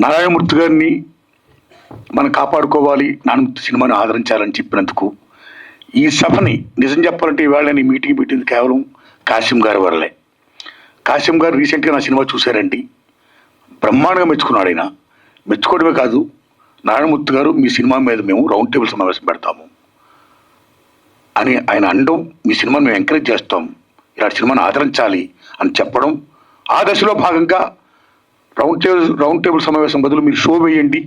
నారాయణమూర్తి గారిని మనం కాపాడుకోవాలి, నారాయణమూర్తి సినిమాని ఆదరించాలని చెప్పినందుకు ఈ సభని నిజం చెప్పాలంటే ఈవేళ నేను మీటింగ్ పెట్టింది కేవలం కాసిం గారి వల్లే. కాసిం గారు రీసెంట్గా నా సినిమా చూశారండి, బ్రహ్మాండంగా మెచ్చుకున్నాడు. ఆయన మెచ్చుకోవడమే కాదు, నారాయణమూర్తి గారు మీ సినిమా మీద మేము రౌండ్ టేబుల్ సమావేశం పెడతాము అని ఆయన అనడం, మీ సినిమాను మేము ఎంకరేజ్ చేస్తాం, ఇలాంటి సినిమాను ఆదరించాలి అని చెప్పడం. ఆ దశలో భాగంగా రౌండ్ టేబుల్ సమావేశం బదులు మీరు షో వేయండి,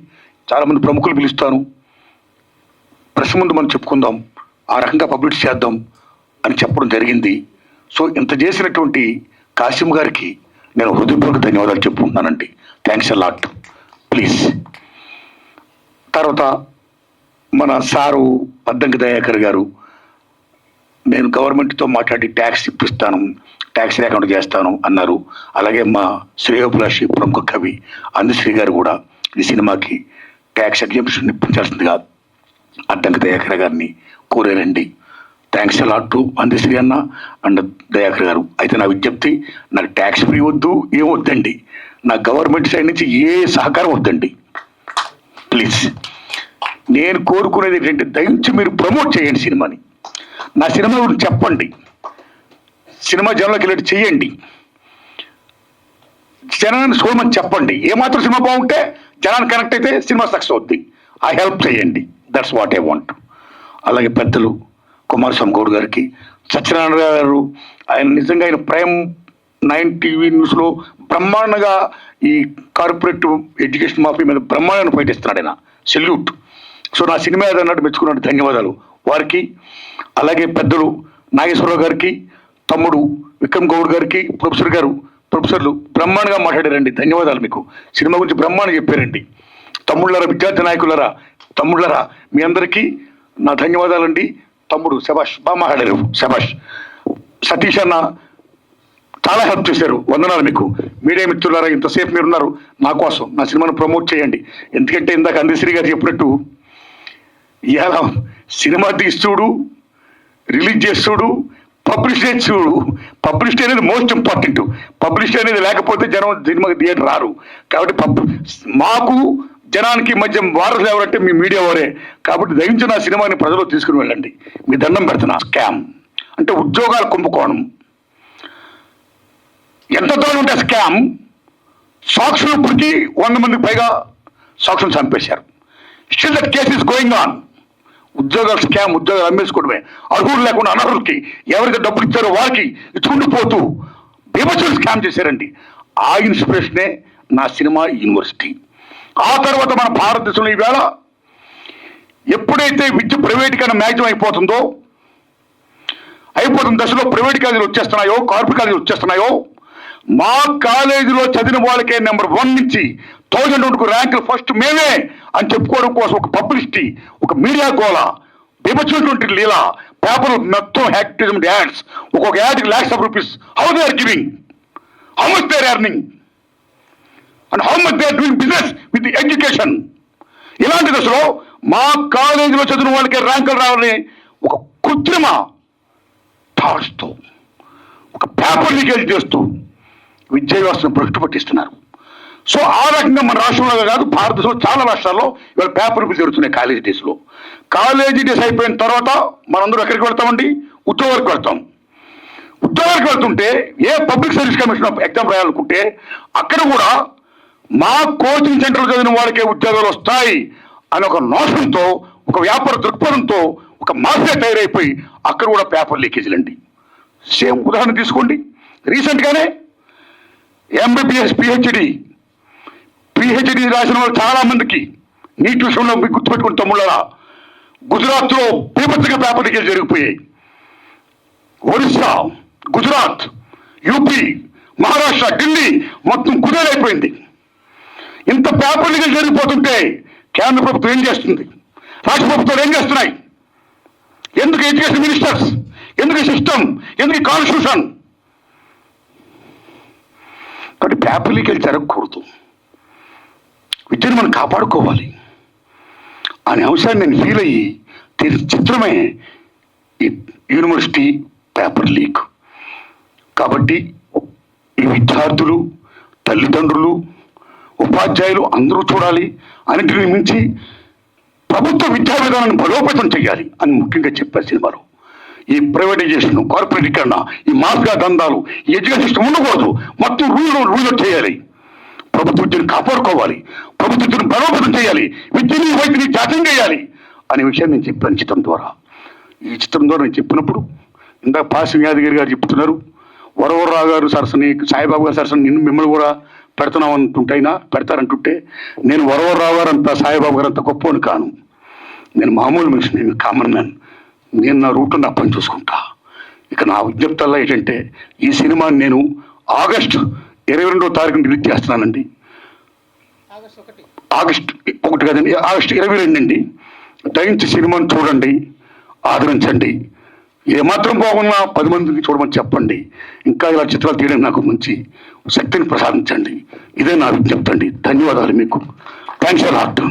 చాలామంది ప్రముఖులు పిలుస్తాను, ప్రెస్ ముందు మనం చెప్పుకుందాం, ఆ రకంగా పబ్లిష్ చేద్దాం అని చెప్పడం జరిగింది. సో ఇంత చేసినటువంటి కాసిం గారికి నేను హృదయపూర్వక ధన్యవాదాలు చెప్పుకుంటున్నానండి. Thanks a lot. ప్లీజ్. తర్వాత మన సారు అద్దంకి దయాకర్ గారు, నేను గవర్నమెంట్తో మాట్లాడి ట్యాక్స్ ఇప్పిస్తాను, ట్యాక్స్ లేకుండా చేస్తాను అన్నారు. అలాగే మా శ్రేయోభిలాషి ప్రముఖ కవి అందశ్రీ గారు కూడా ఈ సినిమాకి ట్యాక్స్ ఎగ్జామ్షన్ ఇప్పించాల్సిందిగా అద్దంకి దయాకర్ గారిని కోరారండి. థ్యాంక్స్ అలాట్ టు అందశ్రీ అన్న అండ్ దయాకర్ గారు. అయితే నా విజ్ఞప్తి, నాకు ట్యాక్స్ ఫ్రీ వద్దు, ఏం వద్దండి, నా గవర్నమెంట్ సైడ్ నుంచి ఏ సహకారం వద్దండి ప్లీజ్. నేను కోరుకునేది ఏంటంటే దయచేసి మీరు ప్రమోట్ చేయండి సినిమాని, నా సినిమా గురించి చెప్పండి, సినిమా జనంలోకి వెళ్ళి చేయండి, జనాన్ని చూడమని చెప్పండి. ఏమాత్రం సినిమా బాగుంటే జనాన్ని కనెక్ట్ అయితే సినిమా సక్సెస్ అవుద్ది. ఆ హెల్ప్ చేయండి, దట్స్ వాట్ ఐ వాంట్. అలాగే పెద్దలు కుమారస్వామి గౌడ్ గారికి, సత్యనారాయణ గారు, ఆయన నిజంగా ఆయన ప్రైమ్ 9 టీవీ న్యూస్లో బ్రహ్మాండంగా ఈ కార్పొరేట్ ఎడ్యుకేషన్ మాఫీ మీద బ్రహ్మాండంగా ఫైట్ ఇస్తున్నాడు ఆయన, సెల్యూట్. సో నా సినిమా ఏదన్నట్టు మెచ్చుకున్నాడు, ధన్యవాదాలు వారికి. అలాగే పెద్దలు నాగేశ్వరరావు గారికి, తమ్ముడు విక్రమ్ గౌడ్ గారికి, ప్రొఫెసర్లు బ్రహ్మాండంగా మాట్లాడారండి, ధన్యవాదాలు మీకు. సినిమా గురించి బ్రహ్మాండంగా చెప్పారండి. తమ్ముళ్ళరా, విద్యార్థి నాయకులరా, తమ్ముళ్ళరా, మీ అందరికీ నా ధన్యవాదాలండి. తమ్ముడు శభాష్, బాగా మాట్లాడారు, శభాష్. సతీష్ అన్న చాలా హెల్ప్ చేశారు, వందనాలు మీకు. మీడియా మిత్రులారా, ఇంతసేపు మీరున్నారు నా కోసం, నా సినిమాను ప్రమోట్ చేయండి. ఎందుకంటే ఇందాక అందశ్రీ గారు చెప్పినట్టు ఇలా సినిమా తీస్తుడు, రిలీజ్ చేస్తుడు, పబ్లిష్ చేస్తుడు. పబ్లిష్ అనేది మోస్ట్ ఇంపార్టెంట్. పబ్లిష్ అనేది లేకపోతే జనం సినిమాకి థియేటర్ రారు. కాబట్టి మాకు జనానికి మధ్య వారసులు ఎవరంటే మీ మీడియా వారే. కాబట్టి దయించి నా సినిమాని ప్రజలు తీసుకుని వెళ్ళండి, మీ దండం పెడుతున్నా. స్కామ్ అంటే ఉద్యోగాలు కుంభకోణం, ఎంత దూరం ఉంటే స్కామ్. సాక్షులు ఇప్పటికీ 100 మందికి పైగా సాక్షులు చంపేశారు. Still that case is going on. ఉద్యోగాలు స్కామ్, ఉద్యోగాలు అమ్మేసుకోవడమే. అర్హులు లేకుండా అనర్హులకి, ఎవరికి డబ్బులు ఇచ్చారో వారికి ఇచ్చుకుంటూ బీభత్సలు స్కామ్ చేశారండి. ఆ ఇన్స్పిరేషనే నా సినిమా యూనివర్సిటీ. ఆ తర్వాత మన భారతదేశంలో ఈవేళ ఎప్పుడైతే విద్య ప్రైవేటీకరణ మ్యాక్సిమం అయిపోతున్న దశలో ప్రైవేట్ కాలేజీలు వచ్చేస్తున్నాయో, కార్పొరేట్ కాలేజీలు వచ్చేస్తున్నాయో, మా కాలేజీలో చదివిన వాళ్ళకే నెంబర్ 1 నుంచి 1000 ర్యాంకులు ఫస్ట్ మేమే అని చెప్పుకోవడం కోసం ఒక పబ్లిసిటీ, ఒక మీడియా గోళ, విభజించినటువంటి లీలా, పేపర్ మొత్తం యాక్టివిజం యాడ్స్, ఒక్కొక్క యాడ్కి lakhs of rupees. How they are giving, how much they are earning and how much they are doing business with education. ఇలాంటి దశలో మా కాలేజీలో చదివిన వాళ్ళకే ర్యాంకులు రావాలని ఒక కృత్రిమ థాట్స్తో, ఒక పేపర్ లీకేజ్ చేస్తూ విద్యా వ్యవస్థను భ్రష్టు పట్టిస్తున్నారు. సో ఆ రకంగా మన రాష్ట్రంలో కాదు, భారతదేశంలో చాలా రాష్ట్రాల్లో ఇవాళ పేపర్ లీకేజ్ జరుగుతున్నాయి కాలేజీ డేస్లో. కాలేజీ డేస్ అయిపోయిన తర్వాత మనందరూ ఎక్కడికి వెళ్తామండి? ఉద్యోగాలకు వెళ్తాం. ఉద్యోగాలకు వెళ్తుంటే ఏ పబ్లిక్ సర్వీస్ కమిషన్ ఎగ్జామ్ రాయాలనుకుంటే అక్కడ కూడా మా కోచింగ్ సెంటర్లు చదివిన వాళ్ళకే ఉద్యోగాలు వస్తాయి అని ఒక నోషన్తో, ఒక వ్యాపార దృక్పథంతో ఒక మాఫియా తయారైపోయి అక్కడ కూడా పేపర్ లీకేజీలు అండి. సేమ్ ఉదాహరణ తీసుకోండి, రీసెంట్గానే ఎంబీబీఎస్ పిహెచ్డి రాసిన వాళ్ళు చాలా మందికి నీట్ విషయంలో మీకు గుర్తుపెట్టుకుని తమ్ముళ్ళరా, గుజరాత్లో బీభత్సంగా పేపర్ లీకేజ్ జరిగిపోయాయి. ఒరిస్సా, గుజరాత్, యూపీ, మహారాష్ట్ర, ఢిల్లీ మొత్తం కుదేలైపోయింది. ఇంత పేపర్ లీకేజ్ జరిగిపోతుంటే కేంద్ర ప్రభుత్వం ఏం చేస్తుంది, రాష్ట్ర ప్రభుత్వాలు ఏం చేస్తున్నాయి? ఎందుకు ఎడ్యుకేషన్ మినిస్టర్స్, ఎందుకు సిస్టమ్, ఎందుకు కాన్స్టిట్యూషన్? కాబట్టి పేపర్ లీకేజ్ జరగకూడదు, విద్యను మనం కాపాడుకోవాలి అనే అంశాన్ని నేను ఫీల్ అయ్యి చిత్రమే ఈ యూనివర్సిటీ పేపర్ లీక్. కాబట్టి ఈ విద్యార్థులు, తల్లిదండ్రులు, ఉపాధ్యాయులు అందరూ చూడాలి, అన్నింటిని మించి ప్రభుత్వ విద్యా విధానాన్ని బలోపేతం చేయాలి అని ముఖ్యంగా చెప్పారు సినిమాలో. ఈ ప్రైవేటైజేషన్, కార్పొరేటీకరణ, ఈ మాఫియా దందాలు, ఈ ఎడ్యుకేషన్ సిస్టమ్ ఉండకూడదు. మొత్తం రూల్ చేయాలి. ప్రభుత్వ విద్యను కాపాడుకోవాలి, ప్రభుత్వ విద్యను బలోపేతం చేయాలి, విద్యని వైద్యుని జాతం చేయాలి అనే విషయాన్ని నేను చెప్పాను చిత్రం ద్వారా. ఈ చిత్రం ద్వారా నేను చెప్పినప్పుడు ఇందాక పాసి యాదగిరి గారు చెప్తున్నారు, వరవరరావు గారు సరసని, సాయిబాబు గారు సరసని మిమ్మల్ని కూడా పెడుతున్నాం అంటుంటైనా పెడతారంటుంటే, నేను వరవరరావు గారు అంత, సాయిబాబు గారు అంత గొప్పని కాను. నేను మామూలు మనిషి, నేను కామన్ మ్యాన్. నేను నా రూట్లో నా పని చూసుకుంటా. ఇక నా విజ్ఞప్తల్లా ఏంటంటే, ఈ సినిమాని నేను ఆగస్టు 22వ తారీఖున రిలీజ్ చేస్తున్నానండి. ఆగస్టు 1 కదండి, ఆగస్టు 22 అండి. దయించి సినిమాని చూడండి, ఆదరించండి. ఏమాత్రం బాగున్నా 10 మందికి చూడమని చెప్పండి. ఇంకా ఇలా చిత్రాలు తీయడానికి నాకు మంచి శక్తిని ప్రసాదించండి. ఇదే నా విజ్ఞప్తి అండి. ధన్యవాదాలు మీకు. Thanks a lot.